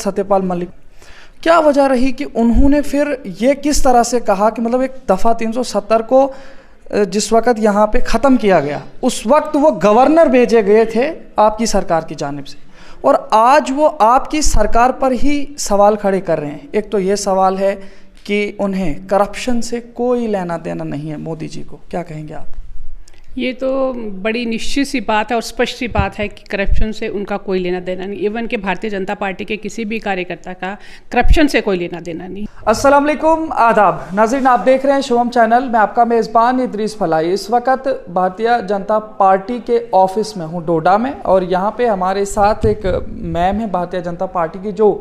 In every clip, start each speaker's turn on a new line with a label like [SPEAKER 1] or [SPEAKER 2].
[SPEAKER 1] सत्यपाल मलिक, क्या वजह रही कि उन्होंने फिर ये किस तरह से कहा कि मतलब एक दफ़ा 370 को जिस वक्त यहाँ पे ख़त्म किया गया उस वक्त वो गवर्नर भेजे गए थे आपकी सरकार की जानिब से, और आज वो आपकी सरकार पर ही सवाल खड़े कर रहे हैं। एक तो ये सवाल है कि उन्हें करप्शन से कोई लेना देना नहीं है मोदी जी को, क्या कहेंगे आप?
[SPEAKER 2] ये तो बड़ी निश्चित सी बात है और स्पष्ट सी बात है कि करप्शन से उनका कोई लेना देना नहीं। इवन के भारतीय जनता पार्टी के किसी भी कार्यकर्ता का करप्शन से कोई लेना देना नहीं।
[SPEAKER 1] अस्सलाम वालेकुम, आदाब नाज़रीन, आप देख रहे हैं शुभम चैनल। मैं आपका मेज़बान इदरीस फलाई। इस वक्त भारतीय जनता पार्टी के ऑफिस में हूँ डोडा में, और यहाँ पे हमारे साथ एक मैम है भारतीय जनता पार्टी की जो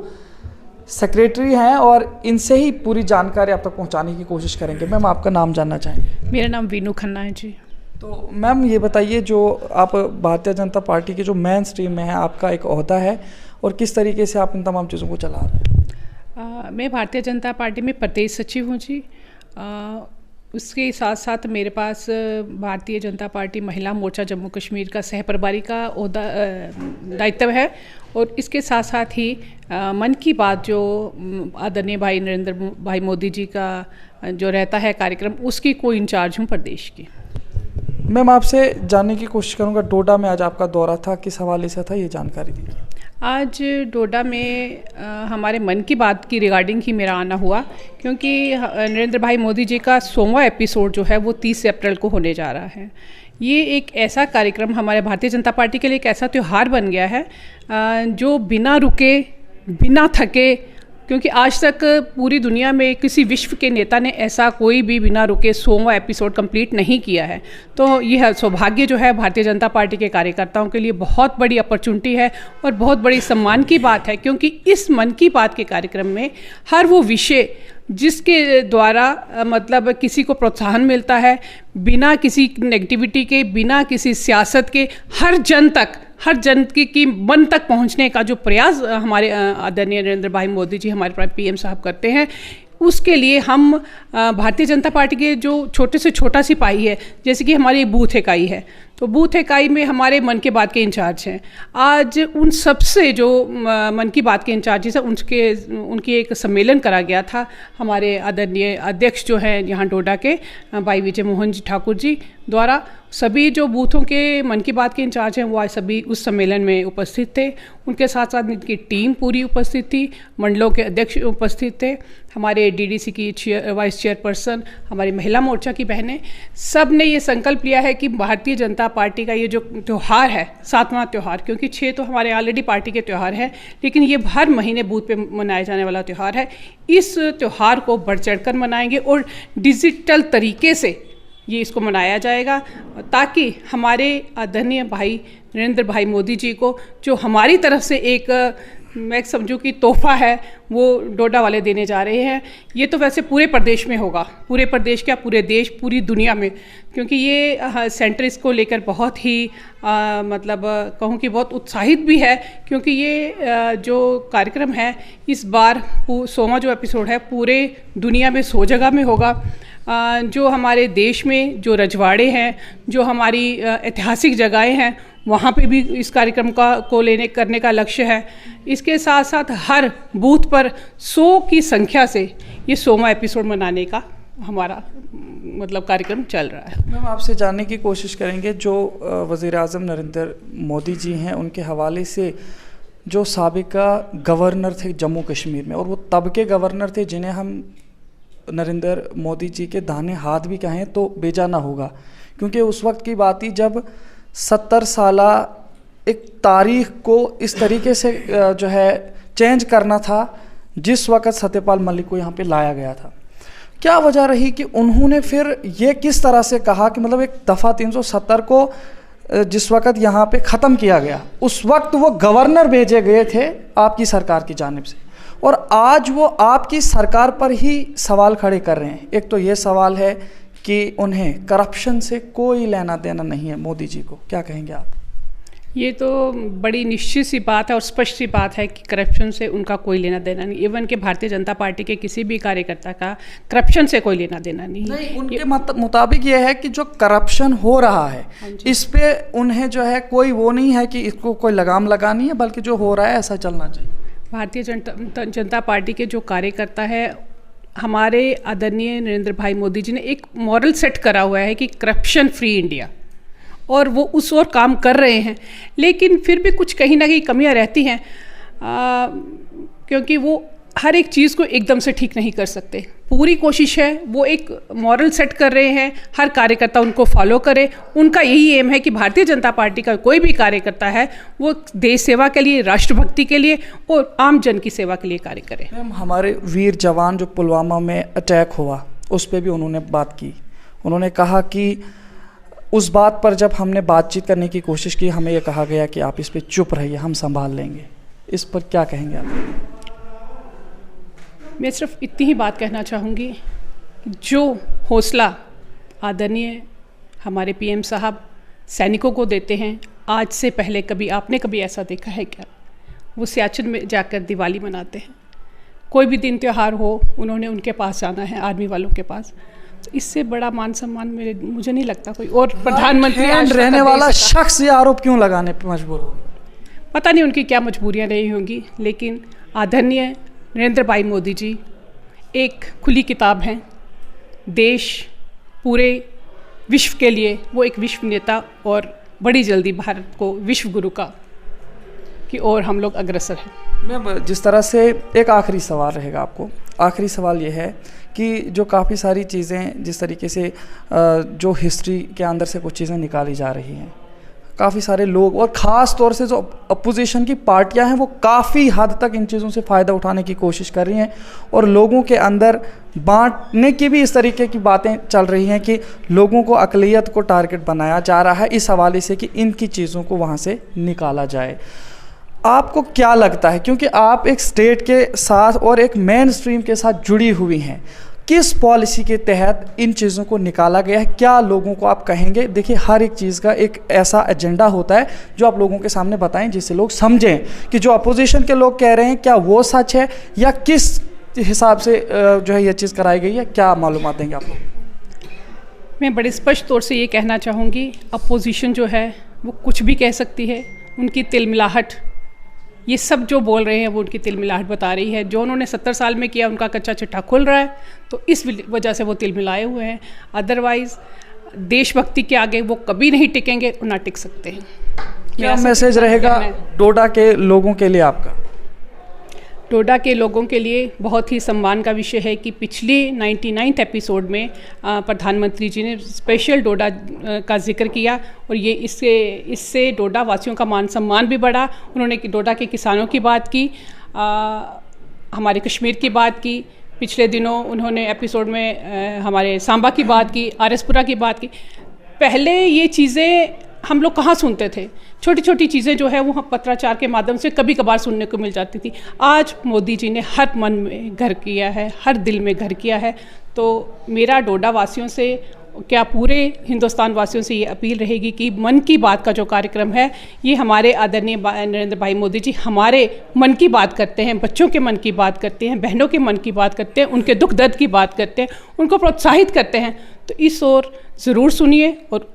[SPEAKER 1] सेक्रेटरी हैं, और इनसे ही पूरी जानकारी आप तक पहुँचाने की कोशिश करेंगे। मैम, आपका नाम जानना चाहेंगे?
[SPEAKER 2] मेरा नाम वीनू खन्ना है जी।
[SPEAKER 1] तो मैम ये बताइए, जो आप भारतीय जनता पार्टी के जो मेन स्ट्रीम में है, आपका एक ओहदा है, और किस तरीके से आप इन तमाम चीज़ों को चला रहे हैं?
[SPEAKER 2] मैं भारतीय जनता पार्टी में प्रदेश सचिव हूँ जी। उसके साथ साथ मेरे पास भारतीय जनता पार्टी महिला मोर्चा जम्मू कश्मीर का सह प्रभारी का ओहदा दायित्व है, और इसके साथ साथ ही मन की बात जो आदरणीय भाई नरेंद्र भाई मोदी जी का जो रहता है कार्यक्रम, उसकी को इंचार्ज हूँ प्रदेश की।
[SPEAKER 1] मैम, आपसे जानने की कोशिश करूंगा, डोडा में आज आपका दौरा था, किस हवाले से था, ये जानकारी दीजिए।
[SPEAKER 2] आज डोडा में हमारे मन की बात की रिगार्डिंग ही मेरा आना हुआ, क्योंकि नरेंद्र भाई मोदी जी का 100वां एपिसोड जो है वो 30 अप्रैल को होने जा रहा है। ये एक ऐसा कार्यक्रम हमारे भारतीय जनता पार्टी के लिए एक ऐसा त्यौहार बन गया है जो बिना रुके, बिना थके, क्योंकि आज तक पूरी दुनिया में किसी विश्व के नेता ने ऐसा कोई भी बिना रुके 100वां एपिसोड कंप्लीट नहीं किया है। तो यह सौभाग्य जो है भारतीय जनता पार्टी के कार्यकर्ताओं के लिए बहुत बड़ी अपॉर्चुनिटी है और बहुत बड़ी सम्मान की बात है, क्योंकि इस मन की बात के कार्यक्रम में हर वो विषय जिसके द्वारा मतलब किसी को प्रोत्साहन मिलता है, बिना किसी नेगेटिविटी के, बिना किसी सियासत के, हर जन की मन तक पहुंचने का जो प्रयास हमारे आदरणीय नरेंद्र भाई मोदी जी हमारे पीएम साहब करते हैं, उसके लिए हम भारतीय जनता पार्टी के जो छोटे से छोटा सिपाही है, जैसे कि हमारी बूथ इकाई है, तो बूथ इकाई में हमारे मन की बात के इंचार्ज हैं। आज उन सबसे जो मन की बात के इंचार्जेस हैं उनकी एक सम्मेलन करा गया था। हमारे आदरणीय अध्यक्ष जो हैं यहाँ डोडा के भाई विजय मोहन जी ठाकुर जी द्वारा सभी जो बूथों के मन की बात के इंचार्ज हैं वो आज सभी उस सम्मेलन में उपस्थित थे। उनके साथ साथ इनकी टीम पूरी उपस्थित थी, मंडलों के अध्यक्ष उपस्थित थे, हमारे डीडीसी की वाइस चेयरपर्सन, हमारी महिला मोर्चा की बहनें, सब ने ये संकल्प लिया है कि भारतीय जनता पार्टी का ये जो त्यौहार है, 7वां त्यौहार, क्योंकि 6 तो हमारे ऑलरेडी पार्टी के त्यौहार हैं, लेकिन ये हर महीने बूथ पे मनाया जाने वाला त्यौहार है। इस त्यौहार को बढ़ चढ़कर मनाएंगे और डिजिटल तरीके से ये इसको मनाया जाएगा, ताकि हमारे आदरणीय भाई नरेंद्र भाई मोदी जी को जो हमारी तरफ से एक मैं समझूं कि तोहफा है वो डोडा वाले देने जा रहे हैं। ये तो वैसे पूरे प्रदेश में होगा, पूरे प्रदेश क्या, पूरे देश, पूरी दुनिया में, क्योंकि ये सेंटर इसको लेकर बहुत ही मतलब कहूँ कि बहुत उत्साहित भी है, क्योंकि ये जो कार्यक्रम है इस बार 100वां जो एपिसोड है पूरे दुनिया में 100 जगह में होगा। जो हमारे देश में जो रजवाड़े हैं, जो हमारी ऐतिहासिक जगहें हैं, वहाँ पे भी इस कार्यक्रम को करने का लक्ष्य है। इसके साथ साथ हर बूथ पर 100 की संख्या से ये 100वां एपिसोड मनाने का हमारा मतलब कार्यक्रम चल रहा है।
[SPEAKER 1] मैम, आपसे जानने की कोशिश करेंगे, जो वज़ीर आज़म नरेंद्र मोदी जी हैं उनके हवाले से, जो साबिका गवर्नर थे जम्मू कश्मीर में, और वो तब के गवर्नर थे जिन्हें हम नरेंद्र मोदी जी के दाहिने हाथ भी कहें तो बेजा ना होगा, क्योंकि उस वक्त की बात ही जब 70 साला एक तारीख को इस तरीके से जो है चेंज करना था, जिस वक्त सत्यपाल मलिक को यहाँ पे लाया गया था। क्या वजह रही कि उन्होंने फिर ये किस तरह से कहा कि मतलब एक दफ़ा 370 को जिस वक्त यहाँ पे ख़त्म किया गया उस वक्त वो गवर्नर भेजे गए थे आपकी सरकार की जानिब से, और आज वो आपकी सरकार पर ही सवाल खड़े कर रहे हैं। एक तो ये सवाल है कि उन्हें करप्शन से कोई लेना देना नहीं है मोदी जी को, क्या कहेंगे आप?
[SPEAKER 2] ये तो बड़ी निश्चित सी बात है और स्पष्ट सी बात है कि करप्शन से उनका कोई लेना देना नहीं। इवन के भारतीय जनता पार्टी के किसी भी कार्यकर्ता का करप्शन से कोई लेना देना नहीं।
[SPEAKER 1] उनके मुताबिक ये है कि जो करप्शन हो रहा है इस पे उन्हें जो है कोई वो नहीं है कि इसको कोई लगाम लगानी है, बल्कि जो हो रहा है ऐसा चलना चाहिए।
[SPEAKER 2] भारतीय जनता पार्टी के जो कार्यकर्ता है, हमारे आदरणीय नरेंद्र भाई मोदी जी ने एक मॉरल सेट करा हुआ है कि करप्शन फ्री इंडिया, और वो उस ओर काम कर रहे हैं। लेकिन फिर भी कुछ कहीं ना कहीं कमियां रहती हैं, क्योंकि वो हर एक चीज़ को एकदम से ठीक नहीं कर सकते। पूरी कोशिश है, वो एक मॉरल सेट कर रहे हैं, हर कार्यकर्ता उनको फॉलो करे। उनका यही एम है कि भारतीय जनता पार्टी का कोई भी कार्यकर्ता है वो देश सेवा के लिए, राष्ट्रभक्ति के लिए और आम जन की सेवा के लिए कार्य करे।
[SPEAKER 1] हमारे वीर जवान जो पुलवामा में अटैक हुआ उस पर भी उन्होंने बात की। उन्होंने कहा कि उस बात पर जब हमने बातचीत करने की कोशिश की, हमें यह कहा गया कि आप इस पर चुप रहिए, हम संभाल लेंगे। इस पर क्या कहेंगे आप?
[SPEAKER 2] मैं सिर्फ इतनी ही बात कहना चाहूँगी, जो हौसला आदरणीय हमारे पीएम साहब सैनिकों को देते हैं, आज से पहले कभी आपने कभी ऐसा देखा है क्या? वो सियाचिन में जाकर दिवाली मनाते हैं। कोई भी दिन त्यौहार हो, उन्होंने उनके पास जाना है, आर्मी वालों के पास। तो इससे बड़ा मान सम्मान मुझे नहीं लगता कोई और प्रधानमंत्री
[SPEAKER 1] रहने वाला शख्स ये आरोप क्यों लगाने पर मजबूर हो?
[SPEAKER 2] पता नहीं उनकी क्या मजबूरियाँ रही होंगी, लेकिन आदरणीय नरेंद्र भाई मोदी जी एक खुली किताब हैं। देश, पूरे विश्व के लिए वो एक विश्व नेता, और बड़ी जल्दी भारत को विश्व गुरु की ओर हम लोग अग्रसर हैं।
[SPEAKER 1] मैं जिस तरह से एक आखिरी सवाल रहेगा आपको, आखिरी सवाल ये है कि जो काफ़ी सारी चीज़ें जिस तरीके से जो हिस्ट्री के अंदर से कुछ चीज़ें निकाली जा रही हैं, काफ़ी सारे लोग और ख़ास तौर से जो अपोजिशन की पार्टियां हैं वो काफ़ी हद तक इन चीज़ों से फ़ायदा उठाने की कोशिश कर रही हैं, और लोगों के अंदर बांटने की भी इस तरीके की बातें चल रही हैं कि लोगों को, अक़लियत को टारगेट बनाया जा रहा है इस हवाले से कि इनकी चीज़ों को वहाँ से निकाला जाए। आपको क्या लगता है, क्योंकि आप एक स्टेट के साथ और एक मेन स्ट्रीम के साथ जुड़ी हुई हैं, किस पॉलिसी के तहत इन चीज़ों को निकाला गया है? क्या लोगों को आप कहेंगे? देखिए, हर एक चीज़ का एक ऐसा एजेंडा होता है जो आप लोगों के सामने बताएं जिससे लोग समझें कि जो अपोजिशन के लोग कह रहे हैं क्या वो सच है, या किस हिसाब से जो है ये चीज़ कराई गई है। क्या मालूमात देंगे आप लोग?
[SPEAKER 2] मैं बड़े स्पष्ट तौर से ये कहना चाहूँगी, अपोजिशन जो है वो कुछ भी कह सकती है। उनकी तिलमिलाहट, ये सब जो बोल रहे हैं वो उनकी तिलमिलाहट बता रही है। जो उन्होंने 70 साल में किया, उनका कच्चा चिट्ठा खुल रहा है, तो इस वजह से वो तिलमिलाए हुए हैं। अदरवाइज़ देशभक्ति के आगे वो कभी नहीं टिकेंगे और ना टिक सकते हैं।
[SPEAKER 1] क्या मैसेज रहेगा डोडा के लोगों के लिए आपका?
[SPEAKER 2] डोडा के लोगों के लिए बहुत ही सम्मान का विषय है कि पिछले 99th एपिसोड में प्रधानमंत्री जी ने स्पेशल डोडा का जिक्र किया, और ये इससे डोडा वासियों का मान सम्मान भी बढ़ा। उन्होंने डोडा के किसानों की बात की, हमारे कश्मीर की बात की। पिछले दिनों उन्होंने एपिसोड में हमारे सांबा की बात की, आरएसपुरा की बात की। पहले ये चीज़ें हम लोग कहाँ सुनते थे? छोटी छोटी चीज़ें जो है वो पत्राचार के माध्यम से कभी कभार सुनने को मिल जाती थी। आज मोदी जी ने हर मन में घर किया है, हर दिल में घर किया है। तो मेरा डोडा वासियों से, क्या पूरे हिंदुस्तान वासियों से ये अपील रहेगी कि मन की बात का जो कार्यक्रम है, ये हमारे आदरणीय नरेंद्र भाई मोदी जी हमारे मन की बात करते हैं, बच्चों के मन की बात करते हैं, बहनों के मन की बात करते हैं, उनके दुख दर्द की बात करते हैं, उनको प्रोत्साहित करते हैं। तो इस ओर ज़रूर सुनिए और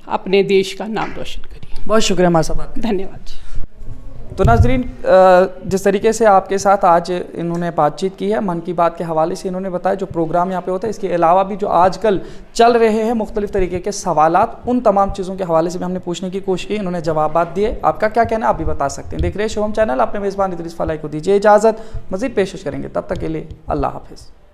[SPEAKER 2] अपने देश का नाम रोशन करिए।
[SPEAKER 1] बहुत शुक्रिया हमारे साथ।
[SPEAKER 2] धन्यवाद।
[SPEAKER 1] तो नाज़रीन, जिस तरीके से आपके साथ आज इन्होंने बातचीत की है, मन की बात के हवाले से इन्होंने बताया जो प्रोग्राम यहाँ पे होता है, इसके अलावा भी जो आजकल चल रहे हैं मुख्तलिफ तरीके के सवालात, उन तमाम चीज़ों के हवाले से भी हमने पूछने की कोशिश की, इन्होंने जवाबात दिए। आपका क्या कहना है आप भी बता सकते हैं। देख रहे हैं शुभम चैनल, अपने मेज़बान इदरीस फलाई को दीजिए इजाज़त, मज़ीद पेशकश करेंगे, तब तक के लिए अल्लाह हाफिज़।